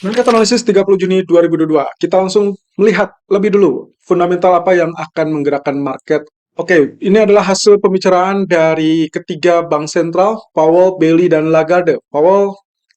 Market analisis 30 Juni 2022. Kita langsung melihat lebih dulu fundamental apa yang akan menggerakkan market. Oke, ini adalah hasil pembicaraan dari ketiga bank sentral, Powell, Bailey, dan Lagarde. Powell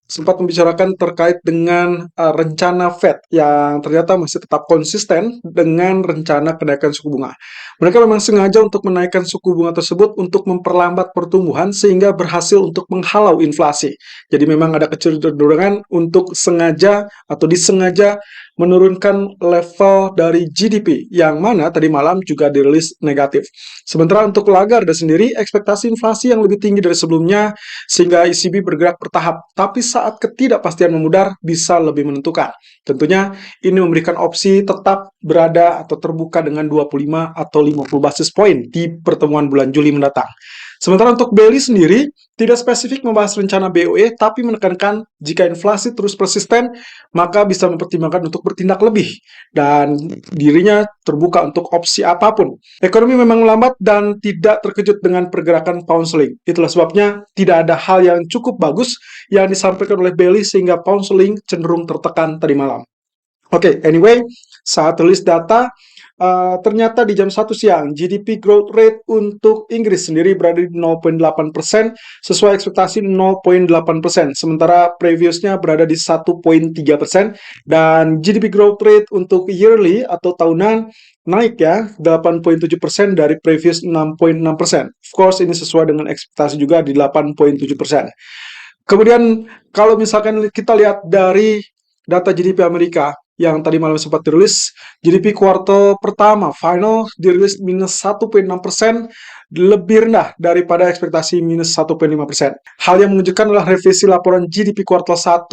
sempat membicarakan terkait dengan rencana Fed yang ternyata masih tetap konsisten dengan rencana kenaikan suku bunga. Mereka memang sengaja untuk menaikkan suku bunga tersebut untuk memperlambat pertumbuhan sehingga berhasil untuk menghalau inflasi. Jadi memang ada kecenderungan untuk sengaja atau disengaja menurunkan level dari GDP yang mana tadi malam juga dirilis negatif. Sementara untuk Lagarde sendiri, ekspektasi inflasi yang lebih tinggi dari sebelumnya sehingga ECB bergerak bertahap. Tapi saat ketidakpastian memudar bisa lebih menentukan. Tentunya ini memberikan opsi tetap berada atau terbuka dengan 25 atau 50 basis point di pertemuan bulan Juli mendatang. Sementara untuk Bailey sendiri, tidak spesifik membahas rencana BOE, tapi menekankan jika inflasi terus persisten, maka bisa mempertimbangkan untuk bertindak lebih. Dan dirinya terbuka untuk opsi apapun. Ekonomi memang melambat dan tidak terkejut dengan pergerakan pound sterling. Itulah sebabnya tidak ada hal yang cukup bagus yang disampaikan oleh Bailey sehingga pound sterling cenderung tertekan tadi malam. Oke, anyway, saat rilis data, ternyata di jam 1 siang, GDP growth rate untuk Inggris sendiri berada di 0,8%, sesuai ekspektasi 0,8%. Sementara previousnya berada di 1,3%, dan GDP growth rate untuk yearly atau tahunan naik ya, 8,7% dari previous 6,6%. Of course, ini sesuai dengan ekspektasi juga di 8,7%. Kemudian, kalau misalkan kita lihat dari data GDP Amerika, yang tadi malam sempat dirilis, GDP kuartal pertama final dirilis minus 1,6%, lebih rendah daripada ekspektasi minus 1,5%. Hal yang menunjukkan adalah revisi laporan GDP kuartal 1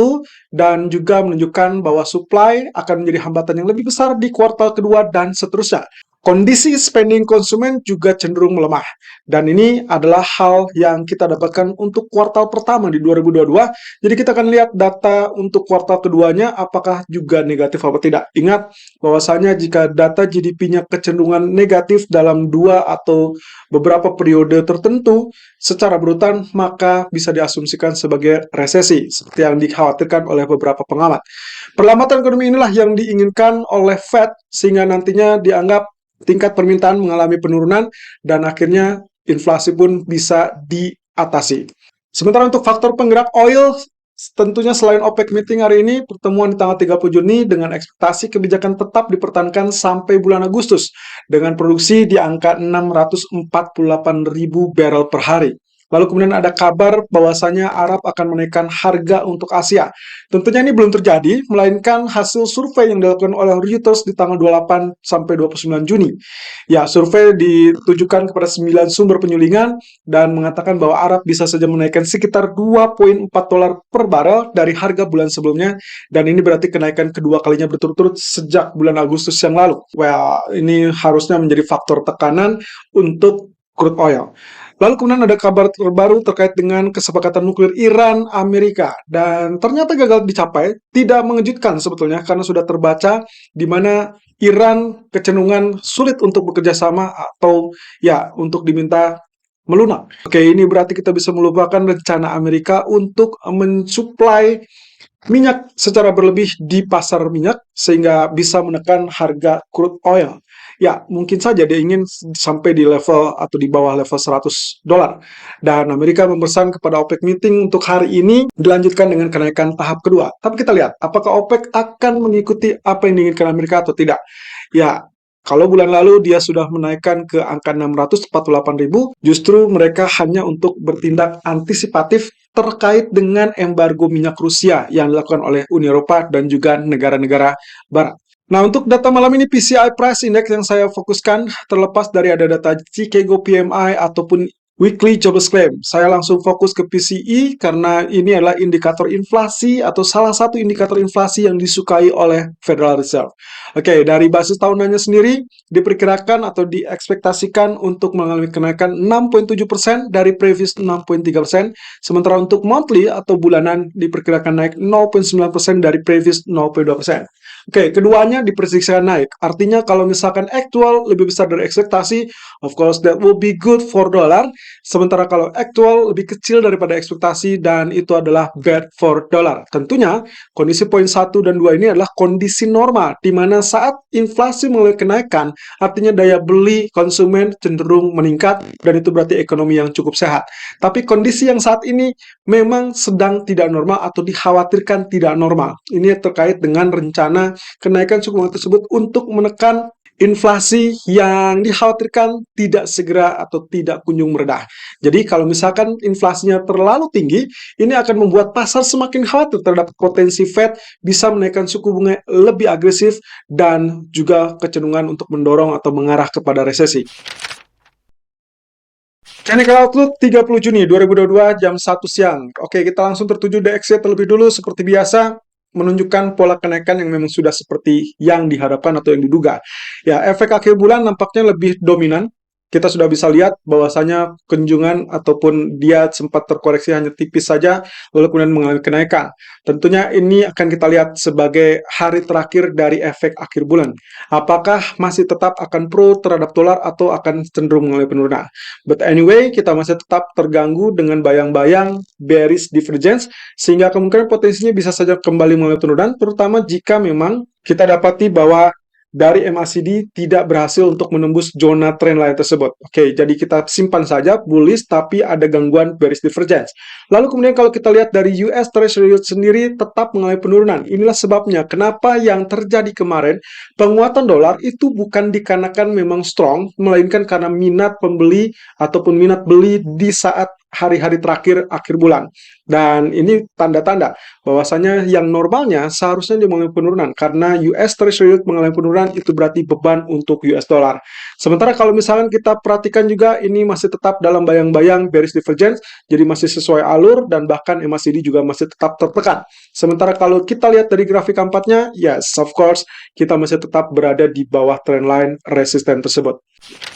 dan juga menunjukkan bahwa supply akan menjadi hambatan yang lebih besar di kuartal kedua dan seterusnya. Kondisi spending konsumen juga cenderung melemah. Dan ini adalah hal yang kita dapatkan untuk kuartal pertama di 2022. Jadi kita akan lihat data untuk kuartal keduanya apakah juga negatif atau tidak. Ingat bahwasanya jika data GDP-nya kecenderungan negatif dalam 2 atau beberapa periode tertentu secara berurutan, maka bisa diasumsikan sebagai resesi seperti yang dikhawatirkan oleh beberapa pengamat. Perlambatan ekonomi inilah yang diinginkan oleh Fed sehingga nantinya dianggap tingkat permintaan mengalami penurunan dan akhirnya inflasi pun bisa diatasi. Sementara untuk faktor penggerak oil, tentunya selain OPEC meeting hari ini, pertemuan di tanggal 30 Juni dengan ekspektasi kebijakan tetap dipertahankan sampai bulan Agustus dengan produksi di angka 648.000 barrel per hari. Lalu kemudian ada kabar bahwasanya Arab akan menaikkan harga untuk Asia. Tentunya ini belum terjadi, melainkan hasil survei yang dilakukan oleh Reuters di tanggal 28 sampai 29 Juni. Ya, survei ditujukan kepada 9 sumber penyulingan dan mengatakan bahwa Arab bisa saja menaikkan sekitar 2,4 dolar per barel dari harga bulan sebelumnya, dan ini berarti kenaikan kedua kalinya berturut-turut sejak bulan Agustus yang lalu. Well, ini harusnya menjadi faktor tekanan untuk crude oil. Lalu kemudian ada kabar terbaru terkait dengan kesepakatan nuklir Iran Amerika dan ternyata gagal dicapai, tidak mengejutkan sebetulnya karena sudah terbaca di mana Iran kecenderungan sulit untuk bekerja sama atau ya untuk diminta melunak. Oke, ini berarti kita bisa melupakan rencana Amerika untuk mensuplai minyak secara berlebih di pasar minyak sehingga bisa menekan harga crude oil. Ya, mungkin saja dia ingin sampai di level atau di bawah level 100 dolar. Dan Amerika memesan kepada OPEC meeting untuk hari ini dilanjutkan dengan kenaikan tahap kedua. Tapi kita lihat, apakah OPEC akan mengikuti apa yang diinginkan Amerika atau tidak. Ya, kalau bulan lalu dia sudah menaikkan ke angka 648.000, justru mereka hanya untuk bertindak antisipatif terkait dengan embargo minyak Rusia yang dilakukan oleh Uni Eropa dan juga negara-negara Barat. Nah, untuk data malam ini PCI Price Index yang saya fokuskan terlepas dari ada data Chicago PMI ataupun Weekly Jobless Claim. Saya langsung fokus ke PCE karena ini adalah indikator inflasi atau salah satu indikator inflasi yang disukai oleh Federal Reserve. Oke, dari basis tahunannya sendiri diperkirakan atau diekspektasikan untuk mengalami kenaikan 6,7% dari previous 6,3%. Sementara untuk monthly atau bulanan diperkirakan naik 0,9% dari previous 0,2%. Oke, keduanya diprediksikan naik. Artinya kalau misalkan aktual lebih besar dari ekspektasi, of course that will be good for dollar. Sementara kalau actual lebih kecil daripada ekspektasi dan itu adalah bad for dollar. Tentunya kondisi poin 1 dan 2 ini adalah kondisi normal di mana saat inflasi mulai kenaikan, artinya daya beli konsumen cenderung meningkat dan itu berarti ekonomi yang cukup sehat. Tapi kondisi yang saat ini memang sedang tidak normal atau dikhawatirkan tidak normal. Ini terkait dengan rencana kenaikan suku bunga tersebut untuk menekan inflasi yang dikhawatirkan tidak segera atau tidak kunjung meredah. Jadi kalau misalkan inflasinya terlalu tinggi, ini akan membuat pasar semakin khawatir terhadap potensi Fed bisa menaikkan suku bunga lebih agresif dan juga kecenderungan untuk mendorong atau mengarah kepada resesi. Technical Outlook 30 Juni 2022 jam 1 siang. Oke, kita langsung tertuju DXY terlebih dulu seperti biasa menunjukkan pola kenaikan yang memang sudah seperti yang diharapkan atau yang diduga. Ya, efek akhir bulan nampaknya lebih dominan. Kita sudah bisa lihat bahwasanya kunjungan ataupun dia sempat terkoreksi hanya tipis saja, lalu kemudian mengalami kenaikan. Tentunya ini akan kita lihat sebagai hari terakhir dari efek akhir bulan. Apakah masih tetap akan pro terhadap dolar atau akan cenderung mengalami penurunan? But anyway, kita masih tetap terganggu dengan bayang-bayang bearish divergence, sehingga kemungkinan potensinya bisa saja kembali mengalami penurunan, terutama jika memang kita dapati bahwa dari MACD tidak berhasil untuk menembus zona trendline tersebut. Oke, jadi kita simpan saja bullish tapi ada gangguan bearish divergence. Lalu kemudian kalau kita lihat dari US Treasury sendiri tetap mengalami penurunan. Inilah sebabnya kenapa yang terjadi kemarin penguatan dolar itu bukan dikarenakan memang strong, melainkan karena minat pembeli ataupun minat beli di saat hari-hari terakhir akhir bulan. Dan ini tanda-tanda bahwasanya yang normalnya seharusnya dia mengalami penurunan karena US Treasury mengalami penurunan itu berarti beban untuk US dollar. Sementara kalau misalkan kita perhatikan juga ini masih tetap dalam bayang-bayang bearish divergence, jadi masih sesuai alur dan bahkan MACD juga masih tetap tertekan. Sementara kalau kita lihat dari grafik keempatnya, yes, of course, kita masih tetap berada di bawah trendline resisten tersebut.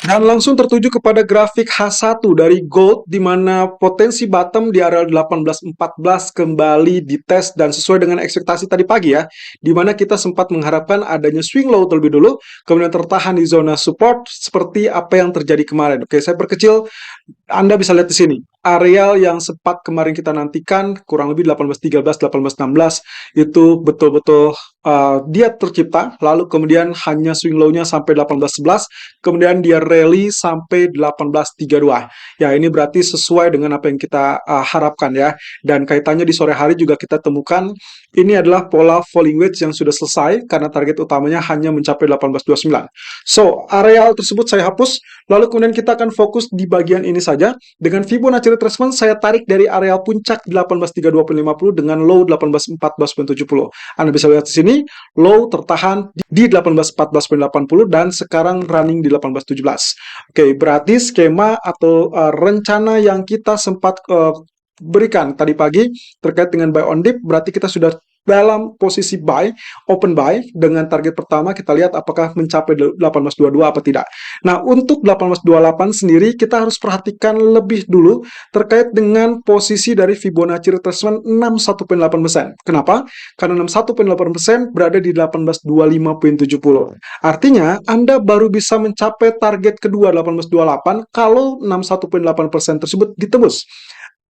Dan langsung tertuju kepada grafik H1 dari gold, di mana potensi bottom di area 1814 kembali dites dan sesuai dengan ekspektasi tadi pagi ya, di mana kita sempat mengharapkan adanya swing low terlebih dulu, kemudian tertahan di zona support seperti apa yang terjadi kemarin. Oke, saya perkecil, Anda bisa lihat di sini. Areal yang sempat kemarin kita nantikan, kurang lebih 1813, 1816, itu betul-betul dia tercipta, lalu kemudian hanya swing low-nya sampai 1811, kemudian dia rally sampai 1832. Ya, ini berarti sesuai dengan apa yang kita harapkan ya. Dan kaitannya di sore hari juga kita temukan ini adalah pola falling wedge yang sudah selesai karena target utamanya hanya mencapai 1829. So, areal tersebut saya hapus, lalu kemudian kita akan fokus di bagian ini saja. Dengan Fibonacci retracement saya tarik dari areal puncak 1832.50 dengan low 1814.70. Anda bisa lihat di sini, low tertahan di 1814.80 dan sekarang running di 1817. Oke, berarti skema atau rencana yang kita sempat berikan tadi pagi terkait dengan buy on dip, berarti kita sudah dalam posisi buy, open buy, dengan target pertama kita lihat apakah mencapai 1822 apa tidak. Nah, untuk 1828 sendiri kita harus perhatikan lebih dulu terkait dengan posisi dari Fibonacci retracement 61.8%. Kenapa? Karena 61.8% berada di 1825.70. Artinya, Anda baru bisa mencapai target kedua 1828 kalau 61.8% tersebut ditembus.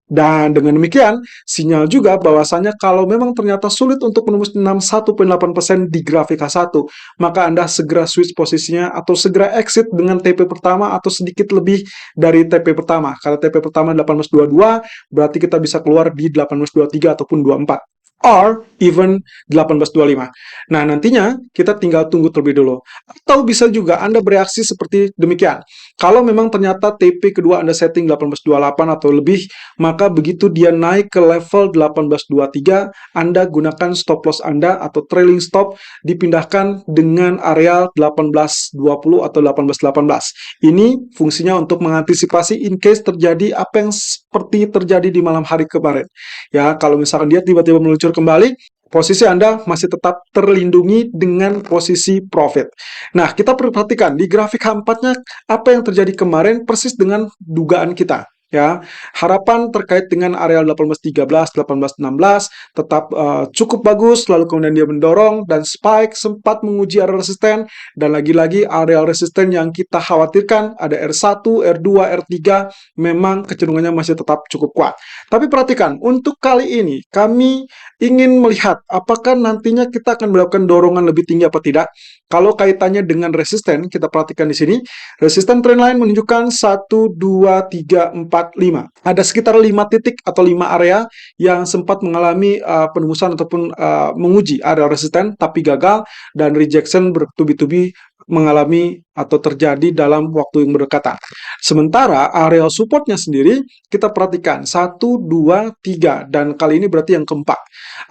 Dan dengan demikian, sinyal juga bahwasanya kalau memang ternyata sulit untuk menembus 61.8% di grafik H1, maka Anda segera switch posisinya atau segera exit dengan TP pertama atau sedikit lebih dari TP pertama. Kalau TP pertama 1822, berarti kita bisa keluar di 1823 ataupun 24. Or even 1825. Nah, nantinya kita tinggal tunggu terlebih dulu. Atau bisa juga Anda bereaksi seperti demikian. Kalau memang ternyata TP kedua Anda setting 1828 atau lebih, maka begitu dia naik ke level 1823, Anda gunakan stop loss Anda atau trailing stop dipindahkan dengan areal 1820 atau 1818. Ini fungsinya untuk mengantisipasi in case terjadi apa yang seperti terjadi di malam hari kemarin. Ya, kalau misalkan dia tiba-tiba meluncur kembali, posisi Anda masih tetap terlindungi dengan posisi profit. Nah, kita perhatikan di grafik H4-nya apa yang terjadi kemarin persis dengan dugaan kita. ya. Harapan terkait dengan area 1813, 1816 tetap cukup bagus, lalu kemudian dia mendorong dan spike sempat menguji area resisten, dan lagi-lagi area resisten yang kita khawatirkan ada R1, R2, R3 memang kecenderungannya masih tetap cukup kuat. Tapi perhatikan, untuk kali ini kami ingin melihat apakah nantinya kita akan melakukan dorongan lebih tinggi apa tidak. Kalau kaitannya dengan resisten, kita perhatikan di sini, resisten trendline menunjukkan 1, 2, 3, 4, 5. Ada sekitar 5 titik atau 5 area yang sempat mengalami penembusan ataupun menguji area resisten, tapi gagal, dan rejection bertubi-tubi mengalami atau terjadi dalam waktu yang berdekatan. Sementara area supportnya sendiri, kita perhatikan 1, 2, 3, dan kali ini berarti yang keempat.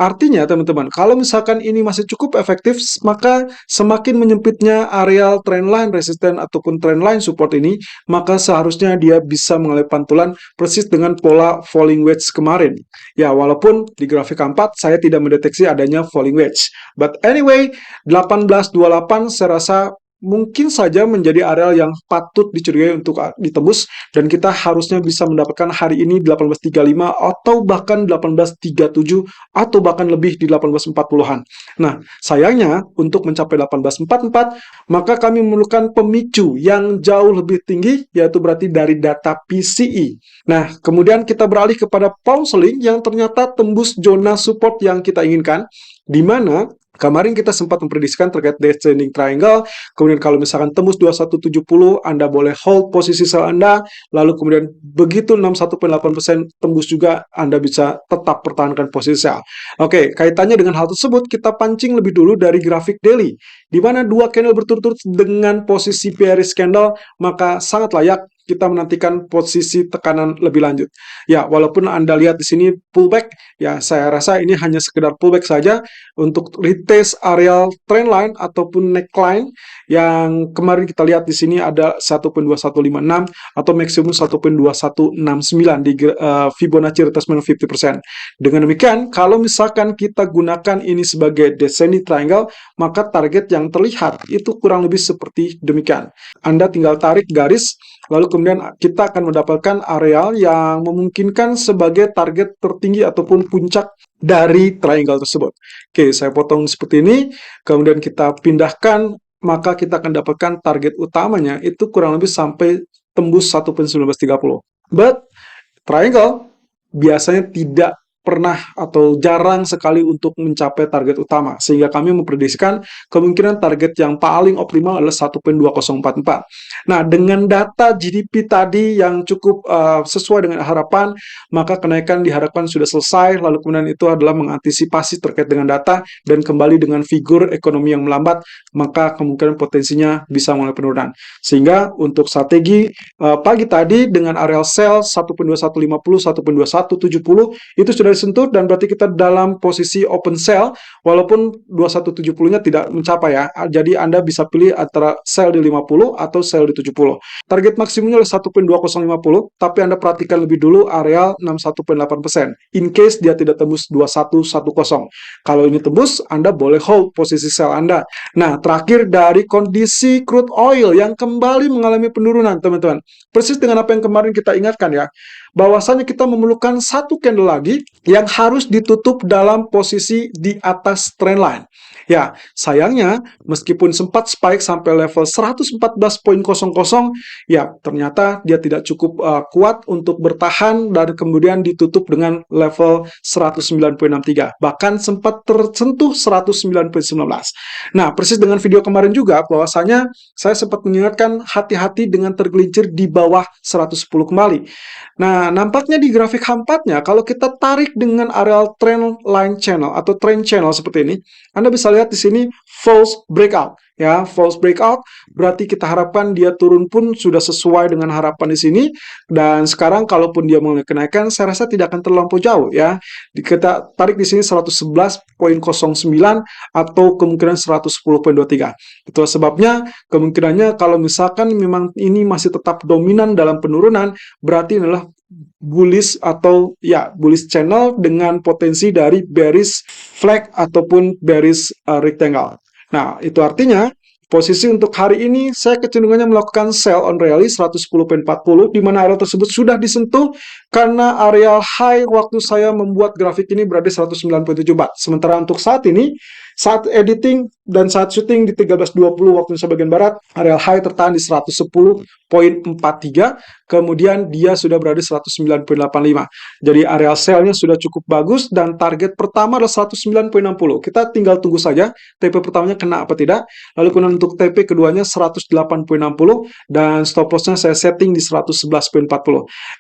Artinya teman-teman, kalau misalkan ini masih cukup efektif, maka semakin menyempitnya area trendline resisten ataupun trendline support ini, maka seharusnya dia bisa mengalami pantulan persis dengan pola falling wedge kemarin. Ya, walaupun di grafik 4 saya tidak mendeteksi adanya falling wedge. But anyway, 1828 saya rasa mungkin saja menjadi area yang patut dicurigai untuk ditembus, dan kita harusnya bisa mendapatkan hari ini 1835 atau bahkan 1837 atau bahkan lebih di 1840-an. Nah, sayangnya untuk mencapai 1844 maka kami memerlukan pemicu yang jauh lebih tinggi, yaitu berarti dari data PCE. Nah, kemudian kita beralih kepada pound sterling yang ternyata tembus zona support yang kita inginkan, di mana kemarin kita sempat memprediksikan terkait descending triangle, kemudian kalau misalkan tembus 2170, Anda boleh hold posisi sell Anda, lalu kemudian begitu 61,8% tembus juga, Anda bisa tetap pertahankan posisi sell. Oke, kaitannya dengan hal tersebut, kita pancing lebih dulu dari grafik daily, di mana dua candle berturut-turut dengan posisi bearish candle, maka sangat layak kita menantikan posisi tekanan lebih lanjut. Ya, walaupun Anda lihat di sini pullback, ya saya rasa ini hanya sekedar pullback saja untuk retest area trendline ataupun neckline yang kemarin kita lihat di sini ada 1.2156 atau maksimum 1.2169 di Fibonacci retracement 50%. Dengan demikian, kalau misalkan kita gunakan ini sebagai descending triangle, maka target yang terlihat itu kurang lebih seperti demikian. Anda tinggal tarik garis, lalu kemudian kita akan mendapatkan area yang memungkinkan sebagai target tertinggi ataupun puncak dari triangle tersebut. Oke, saya potong seperti ini, kemudian kita pindahkan, maka kita akan dapatkan target utamanya itu kurang lebih sampai tembus 1.1930. But triangle biasanya tidak pernah atau jarang sekali untuk mencapai target utama, sehingga kami memprediksikan kemungkinan target yang paling optimal adalah 1.2044. Nah, dengan data GDP tadi yang cukup sesuai dengan harapan, maka kenaikan diharapkan sudah selesai, lalu kemudian itu adalah mengantisipasi terkait dengan data dan kembali dengan figur ekonomi yang melambat, maka kemungkinan potensinya bisa mulai penurunan. Sehingga untuk strategi pagi tadi dengan area sell 1.2150, 1.2170 itu sudah disentuh, dan berarti kita dalam posisi open sell, walaupun 2170-nya tidak mencapai ya. Jadi Anda bisa pilih antara sell di 50 atau sell di 70. Target maksimumnya adalah 1.2050, tapi Anda perhatikan lebih dulu area 61,8%. In case dia tidak tembus 2110. Kalau ini tembus, Anda boleh hold posisi sell Anda. Nah, terakhir dari kondisi crude oil yang kembali mengalami penurunan, teman-teman. Persis dengan apa yang kemarin kita ingatkan ya, bahwasanya kita memerlukan satu candle lagi yang harus ditutup dalam posisi di atas trendline. Ya, sayangnya meskipun sempat spike sampai level 114.00, ya ternyata dia tidak cukup kuat untuk bertahan dan kemudian ditutup dengan level 109.63. Bahkan sempat tersentuh 109.19. Nah, persis dengan video kemarin juga bahwasanya saya sempat mengingatkan hati-hati dengan tergelincir di bawah 110 kembali. Nah, nampaknya di grafik H4-nya, kalau kita tarik dengan areal trend line channel atau trend channel seperti ini, Anda bisa lihat di sini false breakout. Ya, false breakout berarti kita harapkan dia turun pun sudah sesuai dengan harapan di sini, dan sekarang kalaupun dia mengalami kenaikan, saya rasa tidak akan terlampau jauh ya. Kita tarik di sini 111.09 atau kemungkinan 110.23. Itu sebabnya kemungkinannya kalau misalkan memang ini masih tetap dominan dalam penurunan, berarti adalah bullish atau ya bullish channel dengan potensi dari bearish flag ataupun bearish rectangle. Nah, itu artinya Posisi untuk hari ini, saya kecenderungannya melakukan sell on rally 110.40, di mana area tersebut sudah disentuh karena area high waktu saya membuat grafik ini berada di 109.7 baht. Sementara untuk saat ini, saat editing dan saat syuting di 13.20 waktu Indonesia bagian Barat, area high tertahan di 110.43, kemudian dia sudah berada di 109.85. Jadi area sell-nya sudah cukup bagus dan target pertama adalah 109.60. Kita tinggal tunggu saja TP pertamanya kena apa tidak. Lalu kemudian untuk TP keduanya 108.60 dan stop loss-nya saya setting di 111.40.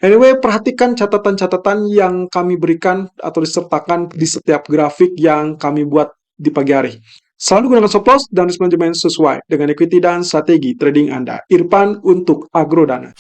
Anyway, perhatikan catatan-catatan yang kami berikan atau disertakan di setiap grafik yang kami buat di pagi hari. Selalu gunakan stop loss dan risk management sesuai dengan equity dan strategi trading Anda. Irfan untuk Agrodana.